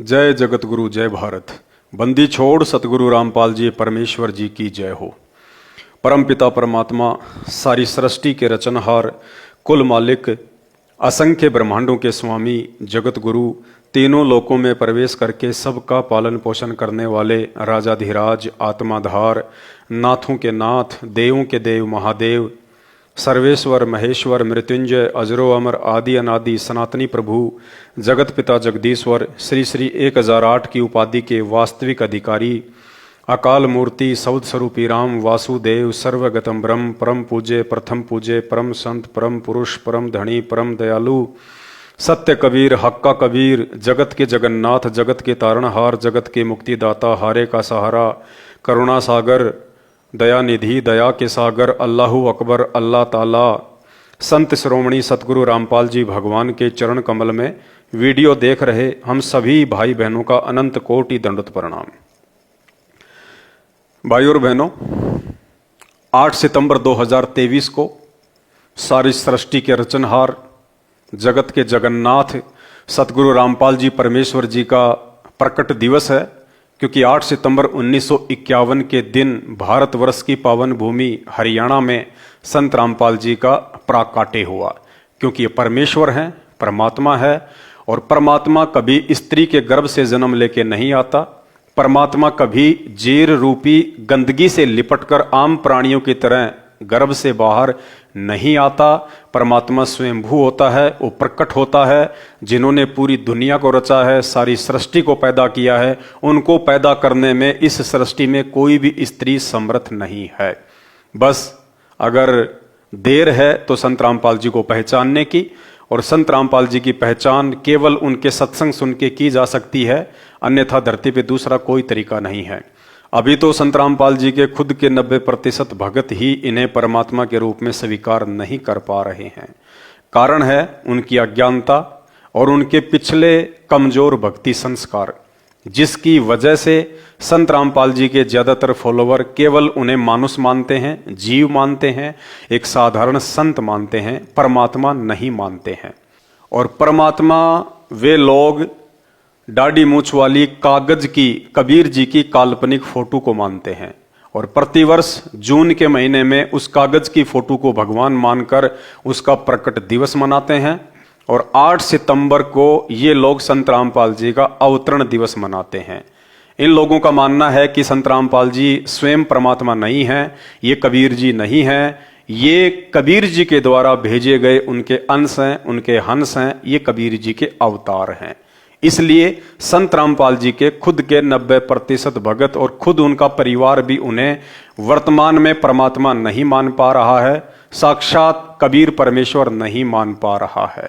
जय जगत गुरु जय भारत। बंदी छोड़ सतगुरु रामपाल जी परमेश्वर जी की जय हो। परम पिता परमात्मा सारी सृष्टि के रचनहार, कुल मालिक, असंख्य ब्रह्मांडों के स्वामी, जगत गुरु, तीनों लोकों में प्रवेश करके सबका पालन पोषण करने वाले राजाधिराज, आत्माधार, नाथों के नाथ, देवों के देव महादेव, सर्वेश्वर महेश्वर, मृत्युंजय, अजरो अमर, आदि अनादि, सनातनी प्रभु, जगत पिता जगदीश्वर, श्री श्री 1008 की उपाधि के वास्तविक अधिकारी, अकाल मूर्ति, सौद स्वरूपी राम वासुदेव, सर्वगतम ब्रह्म, परम पूज्य, प्रथम पूज्य, परम संत, परम पुरुष, परम धनी, परम दयालु, सत्य कबीर, हक्का कबीर, जगत के जगन्नाथ, जगत के तारणहार, जगत के मुक्तिदाता, हारे का सहारा, करुणा सागर, दया निधि, दया के सागर, अल्लाहु अकबर, अल्लाह ताला, संत शिरोमणि सतगुरु रामपाल जी भगवान के चरण कमल में वीडियो देख रहे हम सभी भाई बहनों का अनंत कोटि दंडवत प्रणाम। भाई और बहनों, 8 सितंबर 2023 को सारी सृष्टि के रचनहार, जगत के जगन्नाथ सतगुरु रामपाल जी परमेश्वर जी का प्रकट दिवस है। क्योंकि 8 सितंबर 1951 के दिन भारतवर्ष की पावन भूमि हरियाणा में संत रामपाल जी का प्राकाट्य हुआ। क्योंकि ये परमेश्वर हैं, परमात्मा है, और परमात्मा कभी स्त्री के गर्भ से जन्म लेके नहीं आता। परमात्मा कभी जेर रूपी गंदगी से लिपटकर आम प्राणियों की तरह गर्भ से बाहर नहीं आता। परमात्मा स्वयंभू होता है, वो प्रकट होता है। जिन्होंने पूरी दुनिया को रचा है, सारी सृष्टि को पैदा किया है, उनको पैदा करने में इस सृष्टि में कोई भी स्त्री समर्थ नहीं है। बस अगर देर है तो संत रामपाल जी को पहचानने की, और संत रामपाल जी की पहचान केवल उनके सत्संग सुन के की जा सकती है, अन्यथा धरती पे दूसरा कोई तरीका नहीं है। अभी तो संत रामपाल जी के खुद के 90% भगत ही इन्हें परमात्मा के रूप में स्वीकार नहीं कर पा रहे हैं। कारण है उनकी अज्ञानता और उनके पिछले कमजोर भक्ति संस्कार, जिसकी वजह से संत रामपाल जी के ज्यादातर फॉलोवर केवल उन्हें मानुष मानते हैं, जीव मानते हैं, एक साधारण संत मानते हैं, परमात्मा नहीं मानते हैं। और परमात्मा वे लोग दाढ़ी मूछ वाली कागज की कबीर जी की काल्पनिक फोटो को मानते हैं, और प्रतिवर्ष जून के महीने में उस कागज की फोटो को भगवान मानकर उसका प्रकट दिवस मनाते हैं। और 8 सितंबर को ये लोग संत रामपाल जी का अवतरण दिवस मनाते हैं। इन लोगों का मानना है कि संत रामपाल जी स्वयं परमात्मा नहीं है, ये कबीर जी नहीं है, ये कबीर जी के द्वारा भेजे गए उनके अंश हैं, उनके हंस हैं, ये कबीर जी के अवतार हैं। इसलिए संत रामपाल जी के खुद के 90% भगत और खुद उनका परिवार भी उन्हें वर्तमान में परमात्मा नहीं मान पा रहा है, साक्षात कबीर परमेश्वर नहीं मान पा रहा है।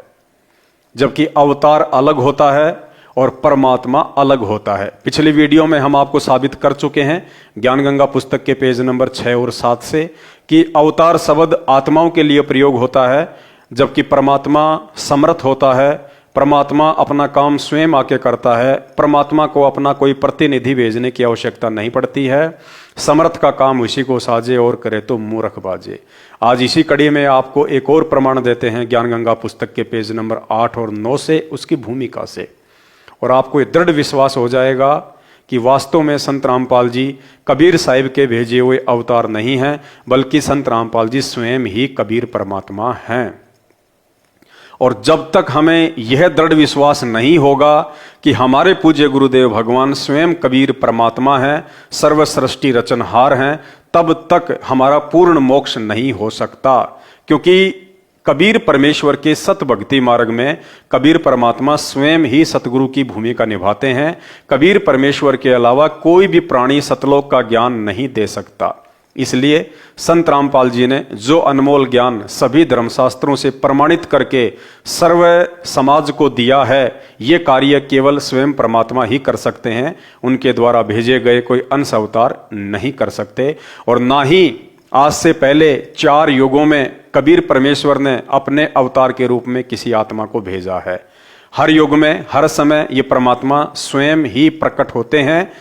जबकि अवतार अलग होता है और परमात्मा अलग होता है। पिछली वीडियो में हम आपको साबित कर चुके हैं ज्ञान गंगा पुस्तक के पेज नंबर 6 और 7 से कि अवतार शब्द आत्माओं के लिए प्रयोग होता है, जबकि परमात्मा समर्थ होता है। परमात्मा अपना काम स्वयं आके करता है। परमात्मा को अपना कोई प्रतिनिधि भेजने की आवश्यकता नहीं पड़ती है। समर्थ का काम उसी को साजे और करे तो मूर्ख बाजे। आज इसी कड़ी में आपको एक और प्रमाण देते हैं ज्ञान गंगा पुस्तक के पेज नंबर 8 और 9 से, उसकी भूमिका से, और आपको दृढ़ विश्वास हो जाएगा कि वास्तव में संत रामपाल जी कबीर साहिब के भेजे हुए अवतार नहीं हैं, बल्कि संत रामपाल जी स्वयं ही कबीर परमात्मा हैं। और जब तक हमें यह दृढ़ विश्वास नहीं होगा कि हमारे पूज्य गुरुदेव भगवान स्वयं कबीर परमात्मा है, सर्व सृष्टि रचनहार हैं, तब तक हमारा पूर्ण मोक्ष नहीं हो सकता। क्योंकि कबीर परमेश्वर के सत भक्ति मार्ग में कबीर परमात्मा स्वयं ही सतगुरु की भूमिका निभाते हैं। कबीर परमेश्वर के अलावा कोई भी प्राणी सतलोक का ज्ञान नहीं दे सकता। इसलिए संत रामपाल जी ने जो अनमोल ज्ञान सभी धर्मशास्त्रों से प्रमाणित करके सर्व समाज को दिया है, ये कार्य केवल स्वयं परमात्मा ही कर सकते हैं। उनके द्वारा भेजे गए कोई अंश अवतार नहीं कर सकते। और ना ही आज से पहले 4 युगों में कबीर परमेश्वर ने अपने अवतार के रूप में किसी आत्मा को भेजा है। हर युग में, हर समय ये परमात्मा स्वयं ही प्रकट होते हैं।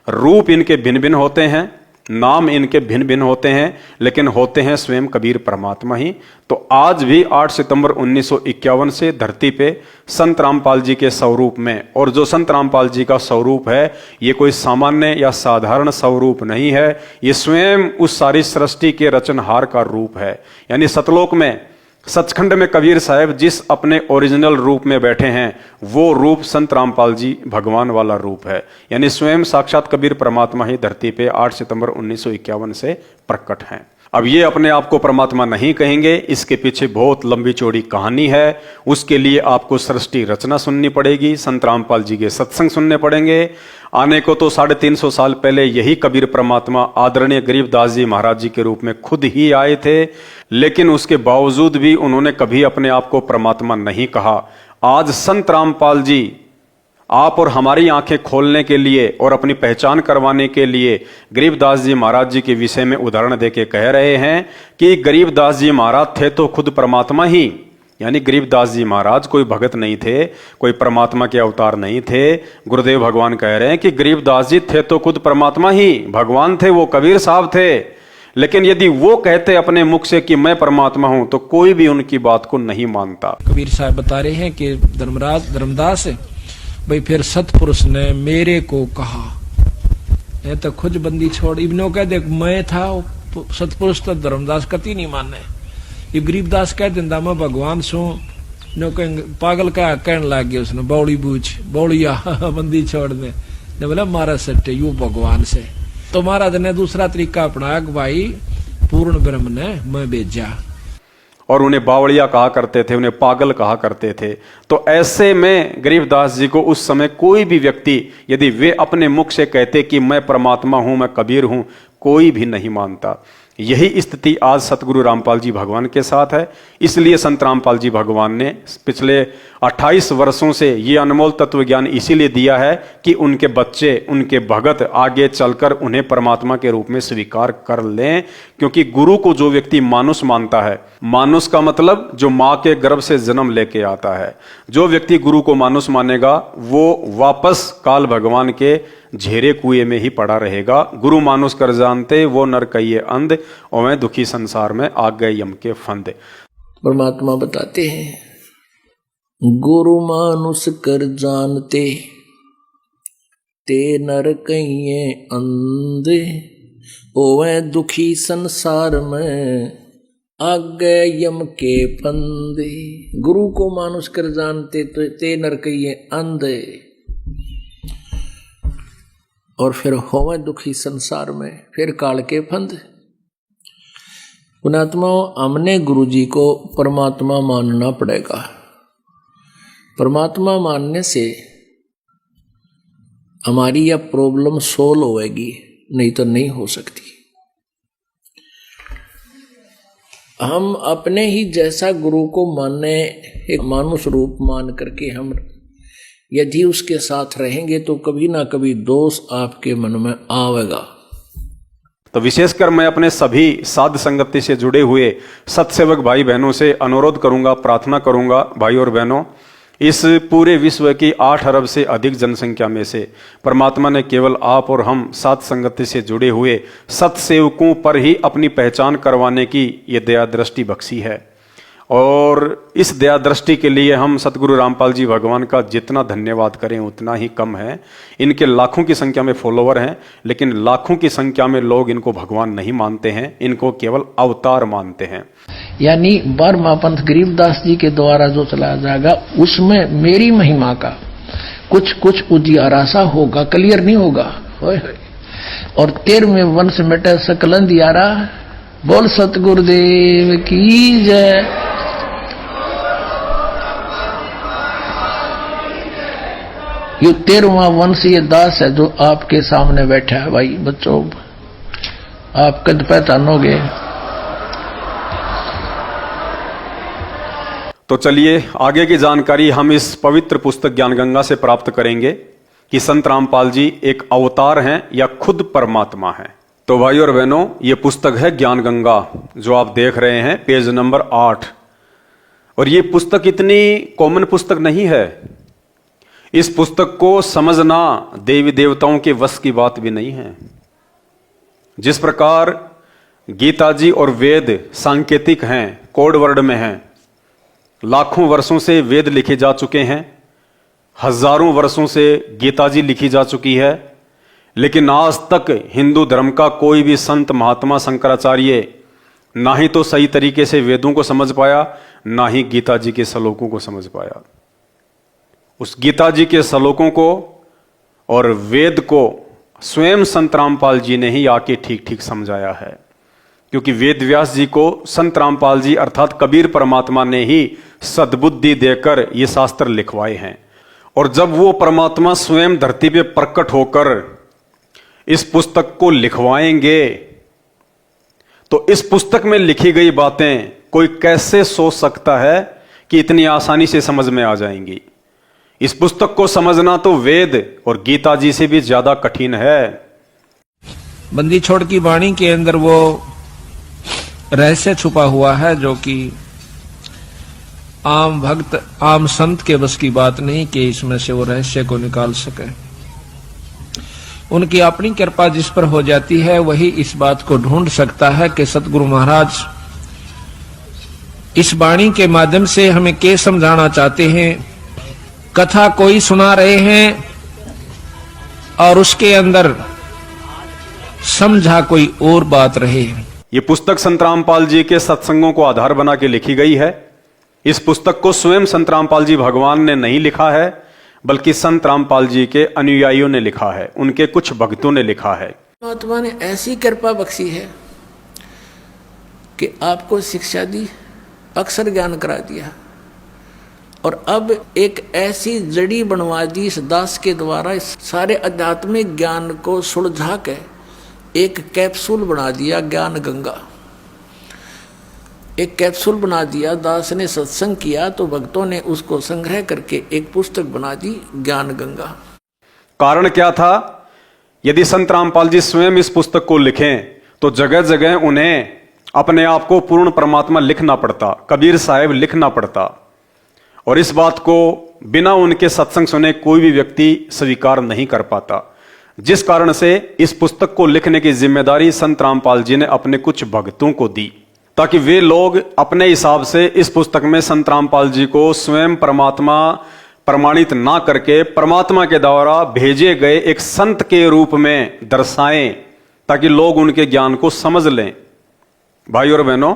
रूप इनके भिन्न भिन्न होते हैं, नाम इनके भिन्न भिन्न होते हैं, लेकिन होते हैं स्वयं कबीर परमात्मा ही। तो आज भी 8 सितंबर 1951 से धरती पे संत रामपाल जी के स्वरूप में, और जो संत रामपाल जी का स्वरूप है ये कोई सामान्य या साधारण स्वरूप नहीं है, ये स्वयं उस सारी सृष्टि के रचनहार का रूप है। यानी सतलोक में, सचखंड में कबीर साहब जिस अपने ओरिजिनल रूप में बैठे हैं वो रूप संत रामपाल जी भगवान वाला रूप है। यानी स्वयं साक्षात कबीर परमात्मा ही धरती पे 8 सितंबर 1951 से प्रकट हैं। अब ये अपने आप को परमात्मा नहीं कहेंगे, इसके पीछे बहुत लंबी चौड़ी कहानी है। उसके लिए आपको सृष्टि रचना सुननी पड़ेगी, संत रामपाल जी के सत्संग सुनने पड़ेंगे। आने को तो 350 साल पहले यही कबीर परमात्मा आदरणीय गरीबदास जी महाराज जी के रूप में खुद ही आए थे, लेकिन उसके बावजूद भी उन्होंने कभी अपने आप को परमात्मा नहीं कहा। आज संत रामपाल जी आप और हमारी आंखें खोलने के लिए और अपनी पहचान करवाने के लिए गरीबदास जी महाराज जी के विषय में उदाहरण देके कह रहे हैं कि गरीबदास जी महाराज थे तो खुद परमात्मा ही। यानी गरीबदास जी महाराज कोई भगत नहीं थे, कोई परमात्मा के अवतार नहीं थे। गुरुदेव भगवान कह रहे हैं कि गरीबदास जी थे तो खुद परमात्मा ही, भगवान थे, वो कबीर साहब थे। लेकिन यदि वो कहते अपने मुख से कि मैं परमात्मा हूं तो कोई भी उनकी बात को नहीं मानता। कबीर साहब बता रहे हैं कि धर्मदास भाई फिर सतपुरुष ने मेरे को कहा, ये तो खुद बंदी छोड़ इब्नो कह दे मैं था, सतपुरुष तो धर्मदास कति नहीं माने। ये गरीबदास कह दिंदा मैं भगवान सू नो पागल का कहने लग गया उसने, बौड़ी बूझ बौड़िया बंदी छोड़ दे ने बोला मारा सट्टे यू भगवान से। तो महाराज ने दूसरा तरीका अपनाया कि भाई पूर्ण ब्रह्म ने मैं भेजा, और उन्हें बावड़िया कहा करते थे, उन्हें पागल कहा करते थे। तो ऐसे में गरीबदास जी को उस समय कोई भी व्यक्ति यदि वे अपने मुख से कहते कि मैं परमात्मा हूं, मैं कबीर हूं, कोई भी नहीं मानता। यही स्थिति आज सतगुरु रामपाल जी भगवान के साथ है। इसलिए संत रामपाल जी भगवान ने पिछले 28 वर्षों से ये अनमोल तत्व ज्ञान इसीलिए दिया है कि उनके बच्चे, उनके भगत आगे चलकर उन्हें परमात्मा के रूप में स्वीकार कर लें। क्योंकि गुरु को जो व्यक्ति मानुष मानता है, मानुष का मतलब जो माँ के गर्भ से जन्म लेके आता है, जो व्यक्ति गुरु को मानुष मानेगा वो वापस काल भगवान के झेरे कुएं में ही पड़ा रहेगा। गुरु मानुष कर जानते वो नर कहिए अंध, और मैं दुखी संसार में आ गए यम के फंदे। परमात्मा बताते हैं गुरु मानुष कर जानते ते नर कहिए अंधे, ओवे दुखी संसार में आगे यम के फंदे। गुरु को मानुष कर जानते तो ते नर कहिए अंधे, और फिर होवे दुखी संसार में, फिर काल के फंद। पुणात्मा हमने गुरु जी को परमात्मा मानना पड़ेगा। परमात्मा मानने से हमारी यह प्रॉब्लम सोल्व होएगी, नहीं तो नहीं हो सकती। हम अपने ही जैसा गुरु को मानने, एक मानुष रूप मान करके हम यदि उसके साथ रहेंगे तो कभी ना कभी दोष आपके मन में आवेगा। तो विशेषकर मैं अपने सभी साध संगति से जुड़े हुए सत्सेवक भाई बहनों से अनुरोध करूंगा, प्रार्थना करूंगा, भाई और बहनों, इस पूरे विश्व की 8 अरब से अधिक जनसंख्या में से परमात्मा ने केवल आप और हम साध संगति से जुड़े हुए सत्सेवकों पर ही अपनी पहचान करवाने की ये दया दृष्टि बख्शी है। और इस दया दृष्टि के लिए हम सतगुरु रामपाल जी भगवान का जितना धन्यवाद करें उतना ही कम है। इनके लाखों की संख्या में फॉलोवर हैं, लेकिन लाखों की संख्या में लोग इनको भगवान नहीं मानते हैं, इनको केवल अवतार मानते हैं। यानी 12वां पंथ गरीबदास जी के द्वारा जो चलाया जाएगा उसमें मेरी महिमा का कुछ उजियारा सा होगा, क्लियर नहीं होगा। और 13वें वंश मिटे सकल अंधियारा, बोल सतगुरुदेव की जय। ये 13वां वंश ये दास है जो आपके सामने बैठा है। भाई बच्चों आप कद पहचानोगे। तो चलिए आगे की जानकारी हम इस पवित्र पुस्तक ज्ञान गंगा से प्राप्त करेंगे कि संत रामपाल जी एक अवतार हैं या खुद परमात्मा हैं। तो भाई और बहनों, ये पुस्तक है ज्ञान गंगा जो आप देख रहे हैं, पेज नंबर 8। और ये पुस्तक इतनी कॉमन पुस्तक नहीं है। इस पुस्तक को समझना देवी देवताओं के वश की बात भी नहीं है। जिस प्रकार गीता जी और वेद सांकेतिक हैं, कोड वर्ड में हैं, लाखों वर्षों से वेद लिखे जा चुके हैं, हजारों वर्षों से गीता जी लिखी जा चुकी है, लेकिन आज तक हिंदू धर्म का कोई भी संत महात्मा शंकराचार्य ना ही तो सही तरीके से वेदों को समझ पाया, ना ही गीता जी के श्लोकों को समझ पाया। उस गीता जी के श्लोकों को और वेद को स्वयं संत रामपाल जी ने ही आके ठीक ठीक समझाया है, क्योंकि वेद व्यास जी को संत रामपाल जी अर्थात कबीर परमात्मा ने ही सद्बुद्धि देकर ये शास्त्र लिखवाए हैं। और जब वो परमात्मा स्वयं धरती पे प्रकट होकर इस पुस्तक को लिखवाएंगे तो इस पुस्तक में लिखी गई बातें कोई कैसे सोच सकता है कि इतनी आसानी से समझ में आ जाएंगी। इस पुस्तक को समझना तो वेद और गीता जी से भी ज्यादा कठिन है। बंदी छोड़ की वाणी के अंदर वो रहस्य छुपा हुआ है जो कि आम भक्त आम संत के बस की बात नहीं कि इसमें से वो रहस्य को निकाल सके। उनकी अपनी कृपा जिस पर हो जाती है वही इस बात को ढूंढ सकता है कि सतगुरु महाराज इस वाणी के माध्यम से हमें क्या समझाना चाहते हैं। कथा कोई सुना रहे हैं और उसके अंदर समझा कोई और बात रहे। ये पुस्तक संत रामपाल जी के सत्संगों को आधार बना के लिखी गई है। इस पुस्तक को स्वयं संत रामपाल जी भगवान ने नहीं लिखा है, बल्कि संत रामपाल जी के अनुयायियों ने लिखा है, उनके कुछ भक्तों ने लिखा है। परमात्मा ने ऐसी कृपा बख्शी है कि आपको शिक्षा दी, अक्षर ज्ञान करा दिया और अब एक ऐसी जड़ी बनवा दी इस दास के द्वारा, इस सारे आध्यात्मिक ज्ञान को सुलझा के एक कैप्सूल बना दिया, ज्ञान गंगा। एक कैप्सूल बना दिया। दास ने सत्संग किया तो भक्तों ने उसको संग्रह करके एक पुस्तक बना दी, ज्ञान गंगा। कारण क्या था? यदि संत रामपाल जी स्वयं इस पुस्तक को लिखें तो जगह जगह उन्हें अपने आप को पूर्ण परमात्मा लिखना पड़ता, कबीर साहब लिखना पड़ता, और इस बात को बिना उनके सत्संग सुने कोई भी व्यक्ति स्वीकार नहीं कर पाता। जिस कारण से इस पुस्तक को लिखने की जिम्मेदारी संत रामपाल जी ने अपने कुछ भक्तों को दी, ताकि वे लोग अपने हिसाब से इस पुस्तक में संत रामपाल जी को स्वयं परमात्मा प्रमाणित ना करके परमात्मा के द्वारा भेजे गए एक संत के रूप में दर्शाएं, ताकि लोग उनके ज्ञान को समझ लें। भाई और बहनों,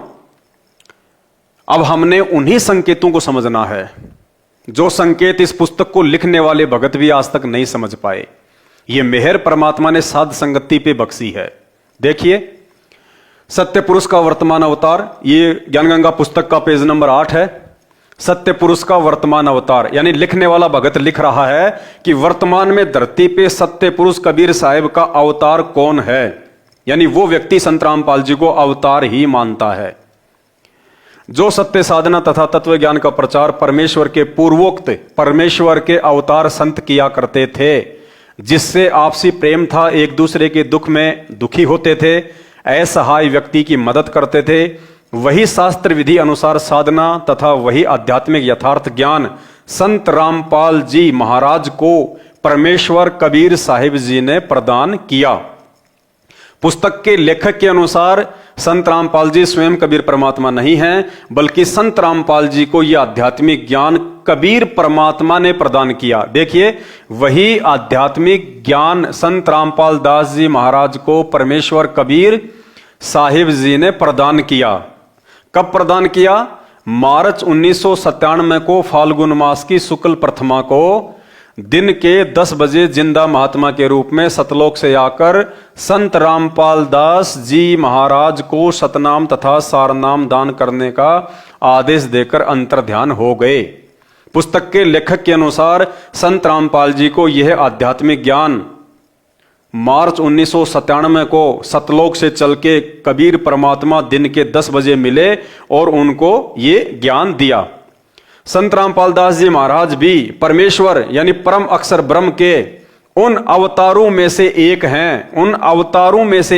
अब हमने उन्हीं संकेतों को समझना है जो संकेत इस पुस्तक को लिखने वाले भगत भी आज तक नहीं समझ पाए। ये मेहर परमात्मा ने साध संगति पे बख्शी है। देखिए, सत्य पुरुष का वर्तमान अवतार, ये ज्ञानगंगा पुस्तक का पेज नंबर 8 है। सत्य पुरुष का वर्तमान अवतार, यानी लिखने वाला भगत लिख रहा है कि वर्तमान में धरती पे सत्य पुरुष कबीर साहब का अवतार कौन है, यानी वो व्यक्ति संत रामपाल जी को अवतार ही मानता है। जो सत्य साधना तथा तत्व ज्ञान का प्रचार परमेश्वर के पूर्वोक्त परमेश्वर के अवतार संत किया करते थे, जिससे आपसी प्रेम था, एक दूसरे के दुख में दुखी होते थे, असहाय व्यक्ति की मदद करते थे, वही शास्त्र विधि अनुसार साधना तथा वही आध्यात्मिक यथार्थ ज्ञान संत रामपाल जी महाराज को परमेश्वर कबीर साहिब जी ने प्रदान किया। पुस्तक के लेखक के अनुसार संत रामपाल जी स्वयं कबीर परमात्मा नहीं हैं, बल्कि संत रामपाल जी को यह आध्यात्मिक ज्ञान कबीर परमात्मा ने प्रदान किया। देखिए, वही आध्यात्मिक ज्ञान संत रामपाल दास जी महाराज को परमेश्वर कबीर साहिब जी ने प्रदान किया। कब प्रदान किया? मार्च 1997 को फाल्गुन मास की शुक्ल प्रथमा को दिन के 10 बजे जिंदा महात्मा के रूप में सतलोक से आकर संत रामपाल दास जी महाराज को सतनाम तथा सारनाम दान करने का आदेश देकर अंतर्ध्यान हो गए। पुस्तक के लेखक के अनुसार संत रामपाल जी को यह आध्यात्मिक ज्ञान मार्च 1997 को सतलोक से चल के कबीर परमात्मा दिन के 10 बजे मिले और उनको ये ज्ञान दिया। संत रामपाल दास जी महाराज भी परमेश्वर यानी परम अक्षर ब्रह्म के उन अवतारों में से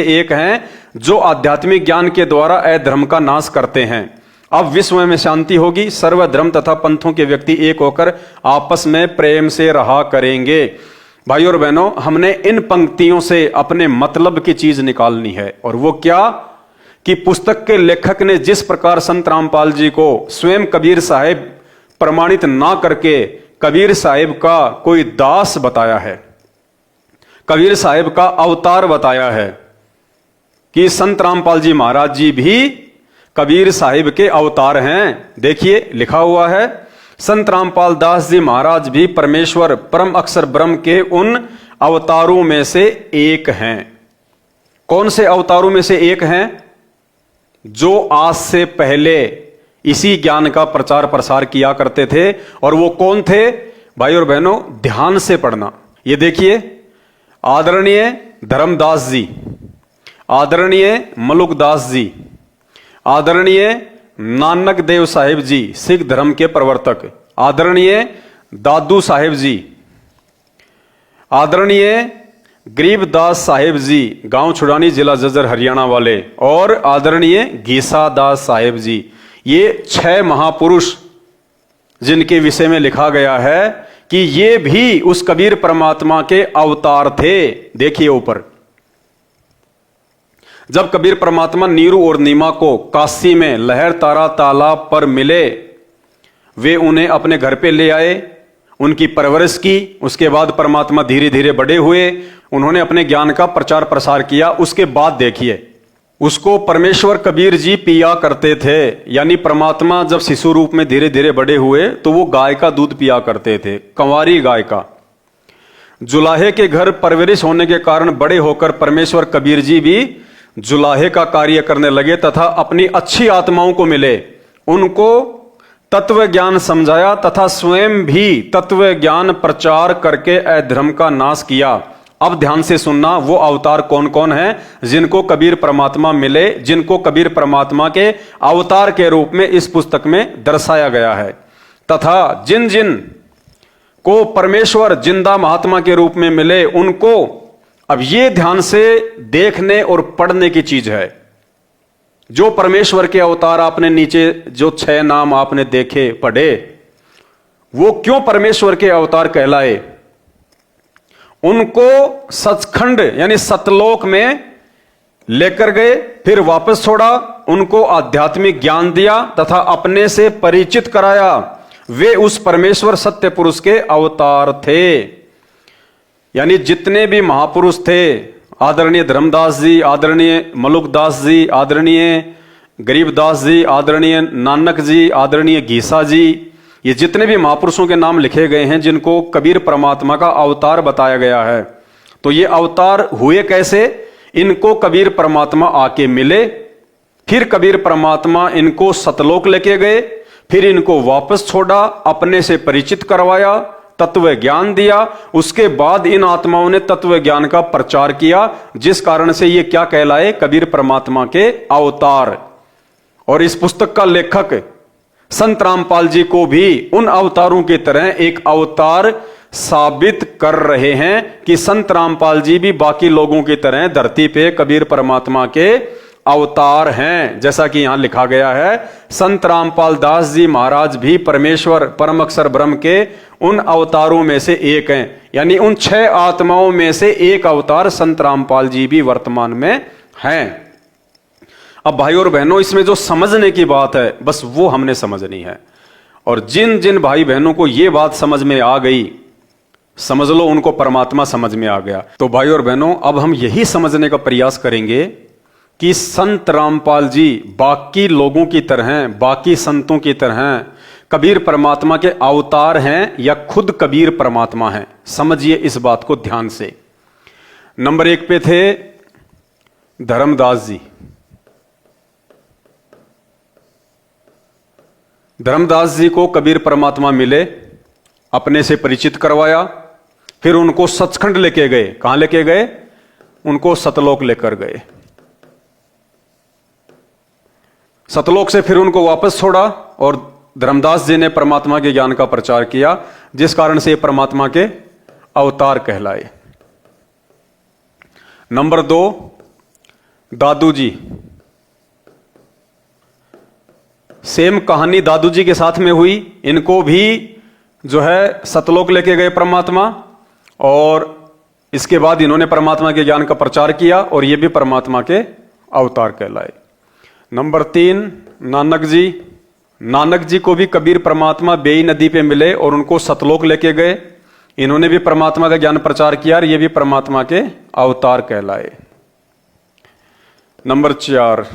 एक हैं, जो आध्यात्मिक ज्ञान के द्वारा अधर्म का नाश करते हैं। अब विश्व में शांति होगी, सर्व धर्म तथा पंथों के व्यक्ति एक होकर आपस में प्रेम से रहा करेंगे। भाई और बहनों, हमने इन पंक्तियों से अपने मतलब की चीज निकालनी है, और वो क्या कि पुस्तक के लेखक ने जिस प्रकार संत रामपाल जी को स्वयं कबीर साहिब प्रमाणित ना करके कबीर साहिब का कोई दास बताया है, कबीर साहिब का अवतार बताया है, कि संत रामपाल जी महाराज जी भी कबीर साहिब के अवतार हैं। देखिए लिखा हुआ है, संत रामपाल दास जी महाराज भी परमेश्वर परम अक्षर ब्रह्म के उन अवतारों में से एक हैं। कौन से अवतारों में से एक हैं? जो आज से पहले इसी ज्ञान का प्रचार प्रसार किया करते थे। और वो कौन थे? भाई और बहनों, ध्यान से पढ़ना। ये देखिए, आदरणीय धर्मदास जी, आदरणीय मलुकदास जी, आदरणीय नानक देव साहिब जी सिख धर्म के प्रवर्तक, आदरणीय दादू साहिब जी, आदरणीय गरीबदास साहिब जी गांव छुड़ानी जिला जज्जर हरियाणा वाले, और आदरणीय गीसा दास साहिब जी, ये 6 महापुरुष जिनके विषय में लिखा गया है कि ये भी उस कबीर परमात्मा के अवतार थे। देखिए ऊपर, जब कबीर परमात्मा नीरू और नीमा को काशी में लहर तारा तालाब पर मिले, वे उन्हें अपने घर पे ले आए, उनकी परवरिश की। उसके बाद परमात्मा धीरे धीरे बड़े हुए, उन्होंने अपने ज्ञान का प्रचार प्रसार किया। उसके बाद देखिए, उसको परमेश्वर कबीर जी पिया करते थे। यानी परमात्मा जब शिशु रूप में धीरे धीरे बड़े हुए तो वो गाय का दूध पिया करते थे, कंवारी गाय का। जुलाहे के घर परवरिश होने के कारण बड़े होकर परमेश्वर कबीर जी भी जुलाहे का कार्य करने लगे तथा अपनी अच्छी आत्माओं को मिले, उनको तत्व ज्ञान समझाया तथा स्वयं भी तत्व ज्ञान प्रचार करके अधर्म का नाश किया। अब ध्यान से सुनना, वो अवतार कौन कौन है जिनको कबीर परमात्मा मिले, जिनको कबीर परमात्मा के अवतार के रूप में इस पुस्तक में दर्शाया गया है, तथा जिन जिन को परमेश्वर जिंदा महात्मा के रूप में मिले उनको। अब ये ध्यान से देखने और पढ़ने की चीज है। जो परमेश्वर के अवतार आपने नीचे जो 6 नाम आपने देखे पढ़े, वो क्यों परमेश्वर के अवतार कहलाए? उनको सचखंड यानी सतलोक में लेकर गए, फिर वापस छोड़ा, उनको आध्यात्मिक ज्ञान दिया तथा अपने से परिचित कराया। वे उस परमेश्वर सत्य पुरुष के अवतार थे। यानी जितने भी महापुरुष थे, आदरणीय धर्मदास जी, आदरणीय मलुकदास जी, आदरणीय गरीबदास जी, आदरणीय नानक जी, आदरणीय गीसा जी, ये जितने भी महापुरुषों के नाम लिखे गए हैं जिनको कबीर परमात्मा का अवतार बताया गया है। तो ये अवतार हुए कैसे? इनको कबीर परमात्मा आके मिले, फिर कबीर परमात्मा इनको सतलोक लेके गए, फिर इनको वापस छोड़ा, अपने से परिचित करवाया, तत्व ज्ञान दिया। उसके बाद इन आत्माओं ने तत्व ज्ञान का प्रचार किया, जिस कारण से ये क्या कहलाए? कबीर परमात्मा के अवतार। और इस पुस्तक का लेखक संत रामपाल जी को भी उन अवतारों की तरह एक अवतार साबित कर रहे हैं कि संत रामपाल जी भी बाकी लोगों की तरह धरती पे कबीर परमात्मा के अवतार हैं। जैसा कि यहां लिखा गया है, संत रामपाल दास जी महाराज भी परमेश्वर परम अक्षर ब्रह्म के उन अवतारों में से एक हैं। यानी उन 6 आत्माओं में से एक अवतार संत रामपाल जी भी वर्तमान में हैं। अब भाई और बहनों, इसमें जो समझने की बात है बस वो हमने समझनी है। और जिन जिन भाई बहनों को ये बात समझ में आ गई, समझ लो उनको परमात्मा समझ में आ गया। तो भाई और बहनों, अब हम यही समझने का प्रयास करेंगे कि संत रामपाल जी बाकी लोगों की तरह, बाकी संतों की तरह कबीर परमात्मा के अवतार हैं या खुद कबीर परमात्मा हैं। समझिए इस बात को ध्यान से। नंबर 1 पे थे धर्मदास जी। धर्मदास जी को कबीर परमात्मा मिले, अपने से परिचित करवाया, फिर उनको सचखंड लेके गए। कहां लेके गए? उनको सतलोक लेकर गए। सतलोक से फिर उनको वापस छोड़ा और धर्मदास जी ने परमात्मा के ज्ञान का प्रचार किया, जिस कारण से ये परमात्मा के अवतार कहलाए। नंबर 2, दादू जी। सेम कहानी दादू जी के साथ में हुई। इनको भी जो है सतलोक लेके गए परमात्मा, और इसके बाद इन्होंने परमात्मा के ज्ञान का प्रचार किया और ये भी परमात्मा के अवतार कहलाए। नंबर 3, नानक जी। नानक जी को भी कबीर परमात्मा बेई नदी पे मिले और उनको सतलोक लेके गए। इन्होंने भी परमात्मा का ज्ञान प्रचार किया और ये भी परमात्मा के अवतार कहलाए। नंबर 4,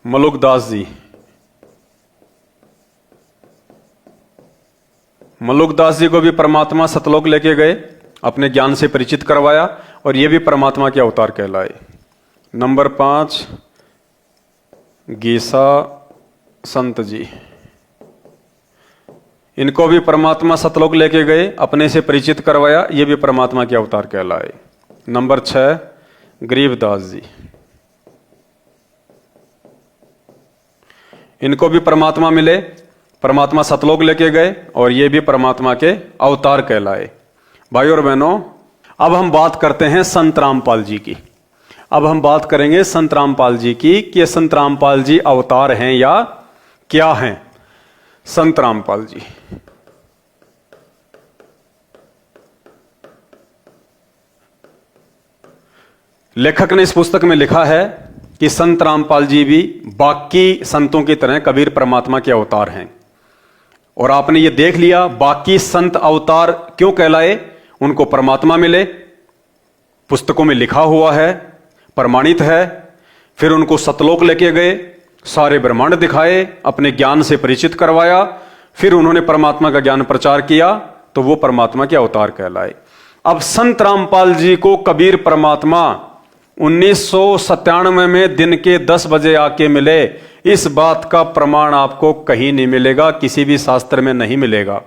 मलुकदास जी। मलुकदास जी को भी परमात्मा सतलोक लेके गए, अपने ज्ञान से परिचित करवाया और ये भी परमात्मा के अवतार कहलाए। नंबर 5, गीसा संत जी। इनको भी परमात्मा सतलोक लेके गए, अपने से परिचित करवाया, ये भी परमात्मा के अवतार कहलाए। नंबर 6, गरीबदास जी। इनको भी परमात्मा मिले, परमात्मा सतलोक लेके गए और ये भी परमात्मा के अवतार कहलाए। भाई और बहनों, अब हम बात करते हैं संत रामपाल जी की। अब हम बात करेंगे संत रामपाल जी की कि ये संत रामपाल जी अवतार हैं या क्या हैं। संत रामपाल जी, लेखक ने इस पुस्तक में लिखा है कि संत रामपाल जी भी बाकी संतों की तरह कबीर परमात्मा के अवतार हैं। और आपने ये देख लिया बाकी संत अवतार क्यों कहलाए, उनको परमात्मा मिले, पुस्तकों में लिखा हुआ है, प्रमाणित है। फिर उनको सतलोक लेके गए, सारे ब्रह्मांड दिखाए, अपने ज्ञान से परिचित करवाया, फिर उन्होंने परमात्मा का ज्ञान प्रचार किया, तो वो परमात्मा के अवतार कहलाए। अब संत रामपाल जी को कबीर परमात्मा 1997 में दिन के 10 बजे आके मिले, इस बात का प्रमाण आपको कहीं नहीं मिलेगा, किसी भी शास्त्र में नहीं मिलेगा,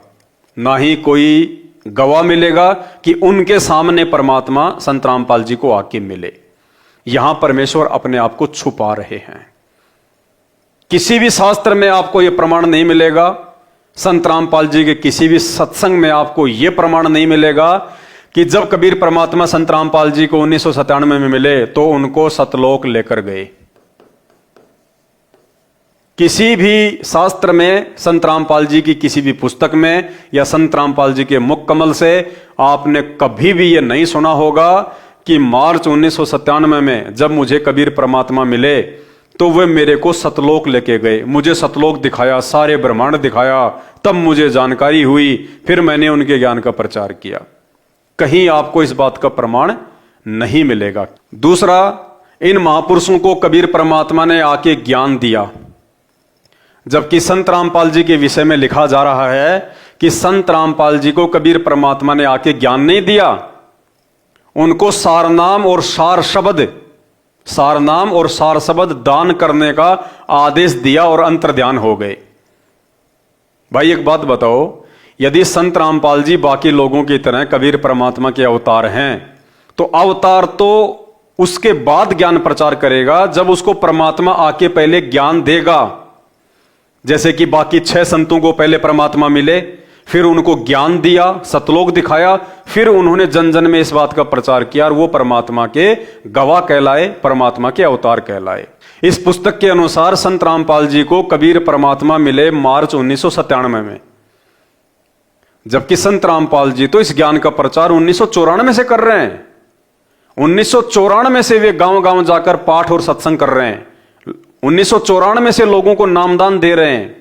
ना ही कोई गवाह मिलेगा कि उनके सामने परमात्मा संत रामपाल जी को आके मिले। यहां परमेश्वर अपने आप को छुपा रहे हैं। किसी भी शास्त्र में आपको यह प्रमाण नहीं मिलेगा, संत रामपाल जी के किसी भी सत्संग में आपको यह प्रमाण नहीं मिलेगा कि जब कबीर परमात्मा संत रामपाल जी को 1997 में मिले तो उनको सतलोक लेकर गए। किसी भी शास्त्र में, संत रामपाल जी की किसी भी पुस्तक में या संत रामपाल जी के मुख कमल से आपने कभी भी यह नहीं सुना होगा कि मार्च 1997 में जब मुझे कबीर परमात्मा मिले तो वे मेरे को सतलोक लेके गए, मुझे सतलोक दिखाया, सारे ब्रह्मांड दिखाया, तब मुझे जानकारी हुई, फिर मैंने उनके ज्ञान का प्रचार किया। कहीं आपको इस बात का प्रमाण नहीं मिलेगा। दूसरा, इन महापुरुषों को कबीर परमात्मा ने आके ज्ञान दिया, जबकि संत रामपाल जी के विषय में लिखा जा रहा है कि संत रामपाल जी को कबीर परमात्मा ने आके ज्ञान नहीं दिया, उनको सारनाम और सार शब्द दान करने का आदेश दिया और अंतर्ध्यान हो गए। भाई एक बात बताओ, यदि संत रामपाल जी बाकी लोगों की तरह कबीर परमात्मा के अवतार हैं, तो अवतार तो उसके बाद ज्ञान प्रचार करेगा जब उसको परमात्मा आके पहले ज्ञान देगा। जैसे कि बाकी 6 संतों को पहले परमात्मा मिले, फिर उनको ज्ञान दिया, सतलोक दिखाया, फिर उन्होंने जन जन में इस बात का प्रचार किया और वो परमात्मा के गवाह कहलाए, परमात्मा के अवतार कहलाए। इस पुस्तक के अनुसार संत रामपाल जी को कबीर परमात्मा मिले मार्च 1997 में, जबकि संत रामपाल जी तो इस ज्ञान का प्रचार 1994 से कर रहे हैं। 1994 से वे गांव गांव जाकर पाठ और सत्संग कर रहे हैं, 1994 से लोगों को नामदान दे रहे हैं।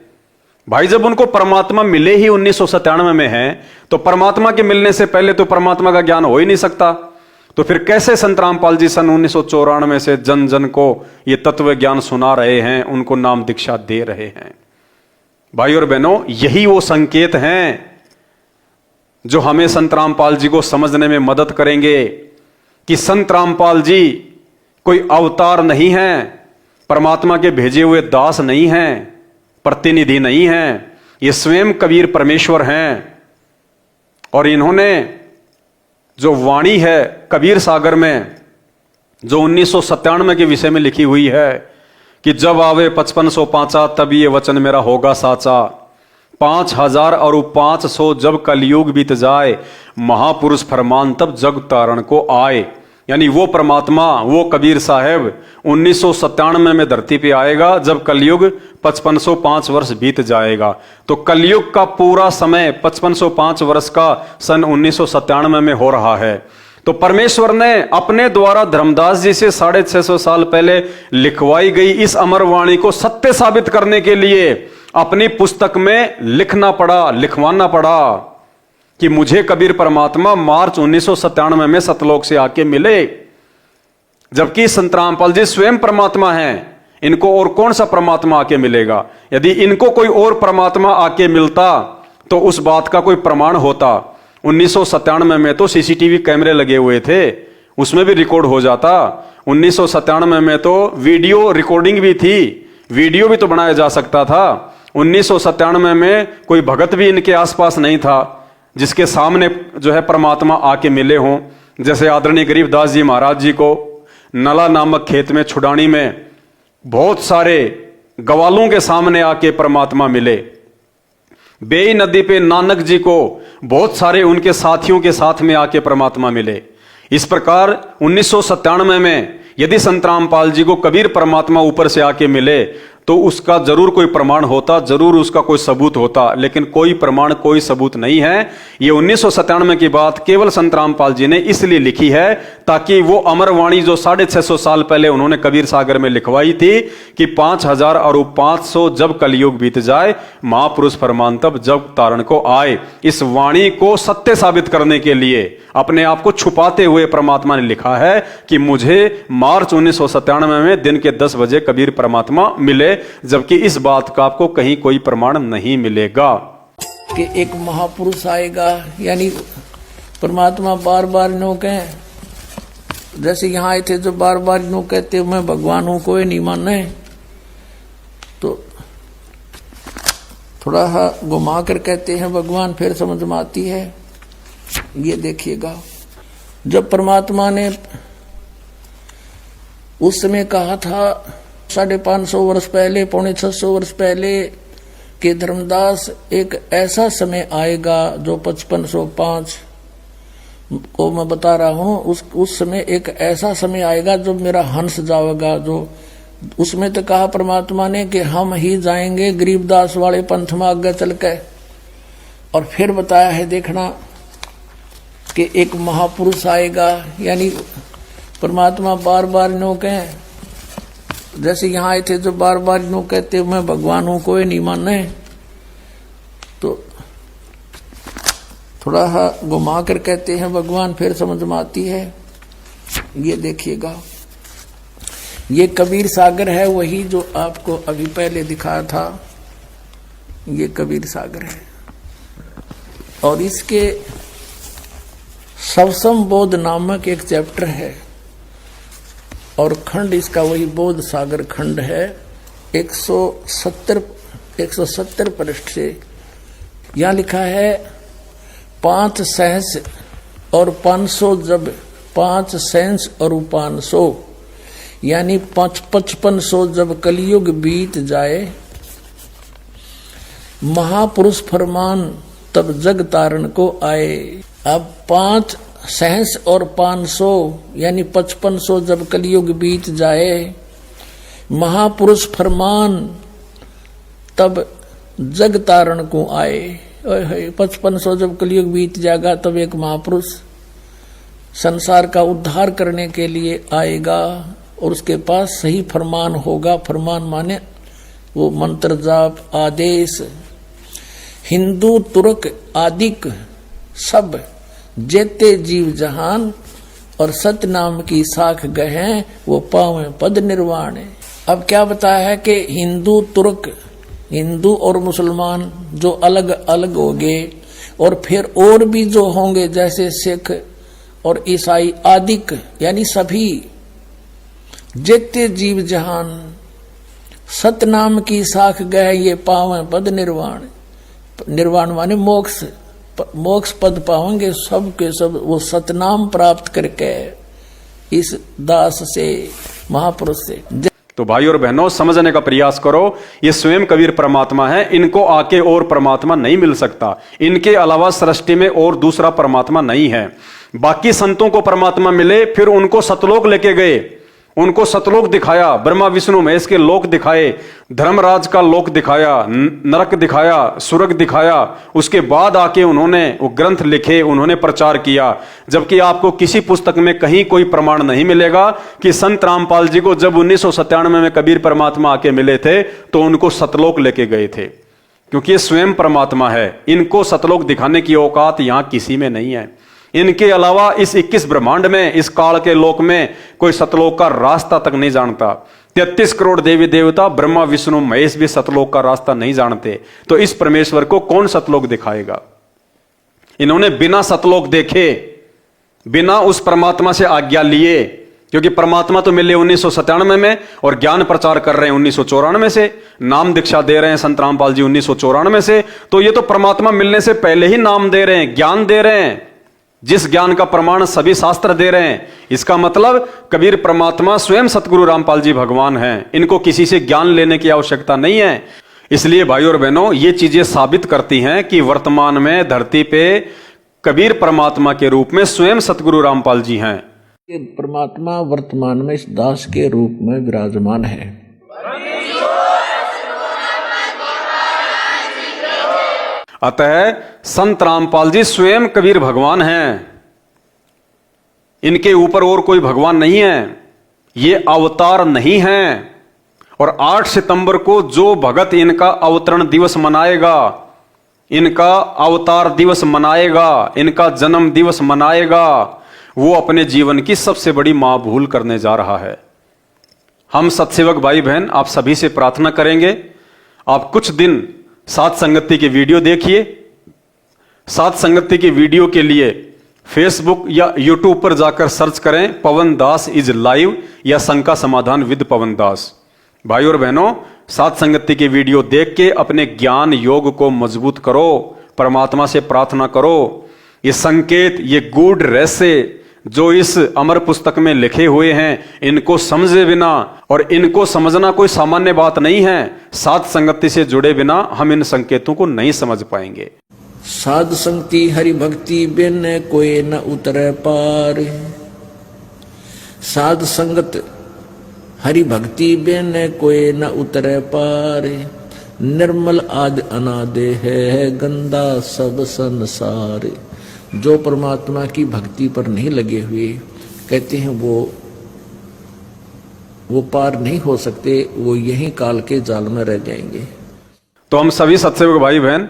भाई जब उनको परमात्मा मिले ही 1997 में है, तो परमात्मा के मिलने से पहले तो परमात्मा का ज्ञान हो ही नहीं सकता। तो फिर कैसे संत रामपाल जी सन 1994 से जन जन को ये तत्व ज्ञान सुना रहे हैं, उनको नाम दीक्षा दे रहे हैं। भाई और बहनों, यही वो संकेत हैं जो हमें संत रामपाल जी को समझने में मदद करेंगे कि संत रामपाल जी कोई अवतार नहीं है, परमात्मा के भेजे हुए दास नहीं हैं, प्रतिनिधि नहीं हैं, ये स्वयं कबीर परमेश्वर हैं। और इन्होंने जो वाणी है कबीर सागर में, जो 1997 के विषय में लिखी हुई है कि जब आवे 5505 तब ये वचन मेरा होगा साचा, 5000 और 500 जब कलयुग बीत जाए, महापुरुष फरमान तब जग तारण को आए। यानी वो परमात्मा, वो कबीर साहब 1997 में धरती पे आएगा जब कलयुग 5505 वर्ष बीत जाएगा। तो कलयुग का पूरा समय 5505 वर्ष का सन 1997 में हो रहा है। तो परमेश्वर ने अपने द्वारा धर्मदास जी से 650 साल पहले लिखवाई गई इस अमर वाणी को सत्य साबित करने के लिए अपनी पुस्तक में लिखवाना पड़ा कि मुझे कबीर परमात्मा मार्च 1997 में सतलोक से आके मिले, जबकि संत रामपाल जी स्वयं परमात्मा हैं। इनको और कौन सा परमात्मा आके मिलेगा? यदि इनको कोई और परमात्मा आके मिलता तो उस बात का कोई प्रमाण होता। 1997 में तो सीसीटीवी कैमरे लगे हुए थे, उसमें भी रिकॉर्ड हो जाता। 1997 में तो वीडियो रिकॉर्डिंग भी थी, वीडियो भी तो बनाया जा सकता था। 1997 में कोई भगत भी इनके आसपास नहीं था जिसके सामने जो है परमात्मा आके मिले हों। जैसे आदरणीय गरीबदास जी महाराज जी को नला नामक खेत में छुड़ानी में बहुत सारे गवालों के सामने आके परमात्मा मिले। बेई नदी पे नानक जी को बहुत सारे उनके साथियों के साथ में आके परमात्मा मिले। इस प्रकार 1997 में यदि संत रामपाल जी को कबीर परमात्मा ऊपर से आके मिले तो उसका जरूर कोई प्रमाण होता, जरूर उसका कोई सबूत होता, लेकिन कोई प्रमाण कोई सबूत नहीं है। ये 1997 की बात केवल संत रामपाल जी ने इसलिए लिखी है ताकि वो अमरवाणी जो 650 साल पहले उन्होंने कबीर सागर में लिखवाई थी कि 5000 और 500 जब कलयुग बीत जाए महापुरुष फरमान तब जब तारण को आए, इस वाणी को सत्य साबित करने के लिए अपने आप को छुपाते हुए परमात्मा ने लिखा है कि मुझे मार्च 1997 में दिन के 10 बजे कबीर परमात्मा मिले, जबकि इस बात का आपको कहीं कोई प्रमाण नहीं मिलेगा कि एक महापुरुष आएगा। यानी परमात्मा बार बार नो कहें, जैसे यहाँ आए थे जो बार बार नो कहते मैं भगवान हूं, कोई नहीं माने, तो थोड़ा सा घुमा कर कहते हैं भगवान, फिर समझ में आती है। ये देखिएगा, जब परमात्मा ने उस समय कहा था 550 वर्ष पहले, 550 वर्ष पहले कि धर्मदास एक ऐसा समय आएगा जो 5505 को मैं बता रहा हूं, उस समय एक ऐसा समय आएगा जो मेरा हंस जाएगा। जो उसमें तो कहा परमात्मा ने कि हम ही जाएंगे गरीबदास वाले पंथ में आगे चल के, और फिर बताया है देखना कि एक महापुरुष आएगा। यानी परमात्मा बार बार नो कहें, जैसे यहाँ आए थे जो बार बार नो कहते मैं भगवान हूं, कोई नहीं माने, तो थोड़ा सा घुमा कर कहते हैं भगवान, फिर समझ में आती है। ये देखिएगा, ये कबीर सागर है, वही जो आपको अभी पहले दिखाया था, ये कबीर सागर है। और इसके सवसम बोध नामक एक चैप्टर है और खंड इसका वही बोध सागर खंड है। 170 पृष्ठ से यहाँ लिखा है 5 सहस और 500 जब 5 सहस और 500 यानी 5500 जब कलयुग बीत जाए, महापुरुष फरमान तब जग तारण को आए। अब 5 सहस और 500 यानी 5500 जब कलयुग बीत जाए, महापुरुष फरमान तब जग तारण को आए। 5500 जब कलयुग बीत जाएगा तब एक महापुरुष संसार का उद्धार करने के लिए आएगा और उसके पास सही फरमान होगा। फरमान माने वो मंत्र जाप आदेश। हिंदू तुर्क आदिक सब जेते जीव जहान और सतनाम की साख गहे वो पावे पद निर्वाण। अब क्या बताया है कि हिंदू तुर्क, हिंदू और मुसलमान जो अलग अलग हो गए, और फिर और भी जो होंगे जैसे सिख और ईसाई आदिक यानी सभी जेते जीव जहान सतनाम की साख गए ये पावे पद निर्वाण। निर्वाण माने मोक्ष, मोक्ष पद पाओगे सब के सब वो सतनाम प्राप्त करके इस दास से महापुरुष से। तो भाई और बहनों समझने का प्रयास करो, ये स्वयं कबीर परमात्मा है, इनको आके और परमात्मा नहीं मिल सकता, इनके अलावा सृष्टि में और दूसरा परमात्मा नहीं है। बाकी संतों को परमात्मा मिले, फिर उनको सतलोक लेके गए, उनको सतलोक दिखाया, ब्रह्मा विष्णु महेश के लोक दिखाए, धर्मराज का लोक दिखाया, नरक दिखाया, स्वर्ग दिखाया। उसके बाद आके उन्होंने वो ग्रंथ लिखे, उन्होंने प्रचार किया। जबकि आपको किसी पुस्तक में कहीं कोई प्रमाण नहीं मिलेगा कि संत रामपाल जी को जब 1997 में कबीर परमात्मा आके मिले थे तो उनको सतलोक लेके गए थे, क्योंकि ये स्वयं परमात्मा है। इनको सतलोक दिखाने की औकात यहां किसी में नहीं है। इनके अलावा इस 21 ब्रह्मांड में, इस काल के लोक में कोई सतलोक का रास्ता तक नहीं जानता। 33 करोड़ देवी देवता, ब्रह्मा विष्णु महेश भी सतलोक का रास्ता नहीं जानते। तो इस परमेश्वर को कौन सतलोक दिखाएगा? इन्होंने बिना सतलोक देखे, बिना उस परमात्मा से आज्ञा लिए, क्योंकि परमात्मा तो मिले 1997 में और ज्ञान प्रचार कर रहे हैं 1994 से, नाम दीक्षा दे रहे हैं संत रामपाल जी 1994 से। तो ये तो परमात्मा मिलने से पहले ही नाम दे रहे हैं, ज्ञान दे रहे हैं, जिस ज्ञान का प्रमाण सभी शास्त्र दे रहे हैं। इसका मतलब कबीर परमात्मा स्वयं सतगुरु रामपाल जी भगवान हैं। इनको किसी से ज्ञान लेने की आवश्यकता नहीं है। इसलिए भाइयों और बहनों, ये चीजें साबित करती हैं कि वर्तमान में धरती पे कबीर परमात्मा के रूप में स्वयं सतगुरु रामपाल जी हैं। ये परमात्मा वर्तमान में इस दास के रूप में विराजमान है। अतः संत रामपाल जी स्वयं कबीर भगवान हैं। इनके ऊपर और कोई भगवान नहीं है। ये अवतार नहीं है। और 8 सितंबर को जो भगत इनका अवतरण दिवस मनाएगा, इनका अवतार दिवस मनाएगा, इनका जन्म दिवस मनाएगा, वो अपने जीवन की सबसे बड़ी मां भूल करने जा रहा है। हम सत्सेवक भाई बहन आप सभी से प्रार्थना करेंगे, आप कुछ दिन सात संगति की वीडियो देखिए। सात संगति की वीडियो के लिए फेसबुक या यूट्यूब पर जाकर सर्च करें पवन दास इज लाइव या शंका समाधान विद पवन दास। भाई और बहनों, सात संगति की वीडियो देख के अपने ज्ञान योग को मजबूत करो, परमात्मा से प्रार्थना करो। ये संकेत, ये गूढ़ रहस्य जो इस अमर पुस्तक में लिखे हुए हैं, इनको समझे बिना, और इनको समझना कोई सामान्य बात नहीं है, साध संगति से जुड़े बिना हम इन संकेतों को नहीं समझ पाएंगे। साध संगति हरि भक्ति बिन कोई न उतरे पार। साध संगत हरि भक्ति बिन कोई न उतरे पार। निर्मल आदि अनादि है गंदा सब संसार। जो परमात्मा की भक्ति पर नहीं लगे हुए, कहते हैं वो पार नहीं हो सकते, वो यही काल के जाल में रह जाएंगे। तो हम सभी सत्सेवक भाई बहन,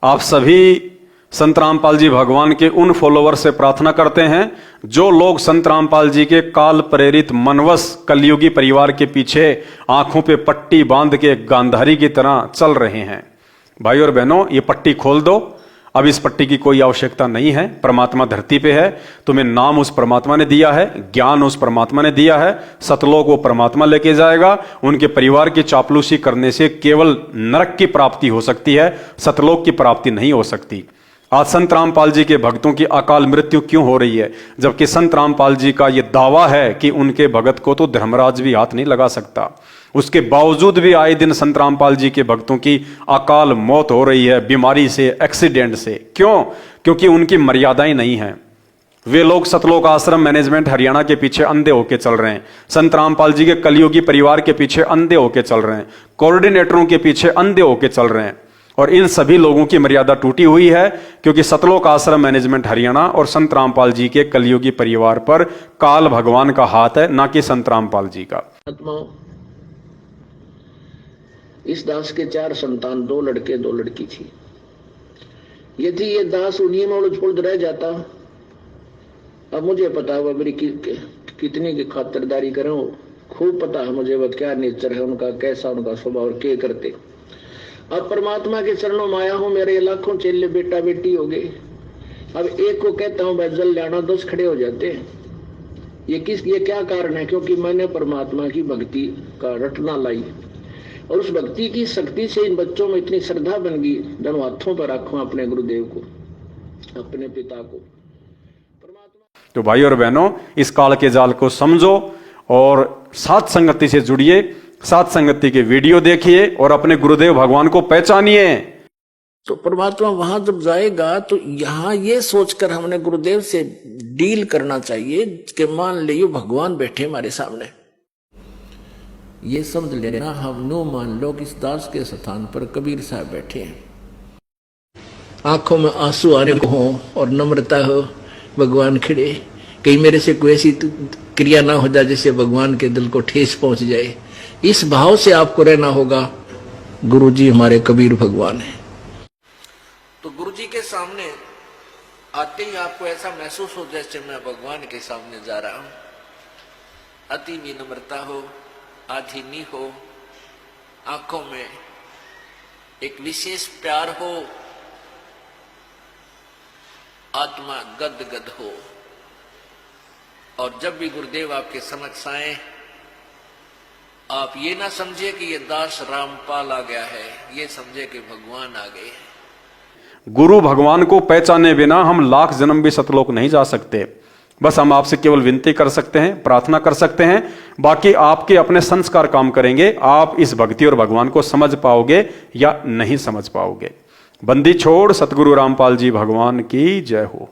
आप सभी संत रामपाल जी भगवान के उन फॉलोअर से प्रार्थना करते हैं जो लोग संत रामपाल जी के काल प्रेरित मनवस कलयुगी परिवार के पीछे आंखों पे पट्टी बांध के गांधारी की तरह चल रहे हैं। भाई और बहनों, ये पट्टी खोल दो। अब इस पट्टी की कोई आवश्यकता नहीं है। परमात्मा धरती पे है, तुम्हें नाम उस परमात्मा ने दिया है, ज्ञान उस परमात्मा ने दिया है, सतलोक वो परमात्मा लेके जाएगा। उनके परिवार की चापलूसी करने से केवल नरक की प्राप्ति हो सकती है, सतलोक की प्राप्ति नहीं हो सकती। आज संत रामपाल जी के भक्तों की अकाल मृत्यु क्यों हो रही है, जबकि संत रामपाल जी का यह दावा है कि उनके भगत को तो धर्मराज भी हाथ नहीं लगा सकता। उसके बावजूद भी आए दिन संत रामपाल जी के भक्तों की अकाल मौत हो रही है, बीमारी से, एक्सीडेंट से। क्यों? क्योंकि उनकी मर्यादाएं नहीं हैं। वे लोग सतलोक आश्रम मैनेजमेंट हरियाणा के पीछे अंधे होके चल रहे हैं, संत रामपाल जी के कलयुगी परिवार के पीछे अंधे होके चल रहे हैं, कोऑर्डिनेटरों के पीछे अंधे होके चल रहे हैं। और इन सभी लोगों की मर्यादा टूटी हुई है, क्योंकि सतलोक आश्रम मैनेजमेंट हरियाणा और संत रामपाल जी के कलयुगी परिवार पर काल भगवान का हाथ है, ना कि संत रामपाल जी का। इस दास के 4 संतान, 2 लड़के 2 लड़की थी। यदि ये दास उन्हीं में उलझ पुलझ रह जाता, अब मुझे पता है मेरी कितनी की खातिरदारी करें, खूब पता है मुझे वह क्या नेचर है उनका, कैसा उनका स्वभाव और क्या करते। अब परमात्मा के चरणों में आया हूं, मेरे लाखों चेले बेटा बेटी हो गए। अब एक को कहता हूं भाई जल जाना, 10 खड़े हो जाते हैं। ये क्या कारण है? क्योंकि मैंने परमात्मा की भक्ति का रटना लाई, और उस भक्ति की शक्ति से इन बच्चों में इतनी श्रद्धा बन गई, दोनों हाथों पर रखूं अपने गुरुदेव को, अपने पिता को। तो भाई और बहनों, इस काल के जाल को समझो और साथ संगति से जुड़िए, साथ संगति के वीडियो देखिए और अपने गुरुदेव भगवान को पहचानिए। तो परमात्मा वहां जब जाएगा तो यहाँ ये सोचकर हमने गुरुदेव से डील करना चाहिए कि मान लियो भगवान बैठे हमारे सामने, ये समझ लेना, हम नो मान लो कि इस दास के स्थान पर कबीर साहब बैठे हैं। आंखों में आंसू आने को हो और नम्रता हो, भगवान खिड़े, कहीं मेरे से कोई ऐसी क्रिया ना हो जाए जिससे भगवान के दिल को ठेस पहुंच जाए। इस भाव से आपको रहना होगा। गुरु जी हमारे कबीर भगवान है। तो गुरु जी के सामने आते ही आपको ऐसा महसूस हो जैसे मैं भगवान के सामने जा रहा हूं। अति विनम्रता हो, आधीनी हो, आंखों में एक विशेष प्यार हो, आत्मा गद गद हो। और जब भी गुरुदेव आपके समक्ष आए, आप ये ना समझे कि ये दास रामपाल आ गया है, ये समझे कि भगवान आ गए। गुरु भगवान को पहचाने बिना हम लाख जन्म भी सतलोक नहीं जा सकते। बस हम आपसे केवल विनती कर सकते हैं, प्रार्थना कर सकते हैं, बाकी आपके अपने संस्कार काम करेंगे। आप इस भक्ति और भगवान को समझ पाओगे या नहीं समझ पाओगे। बंदी छोड़ सतगुरु रामपाल जी भगवान की जय हो।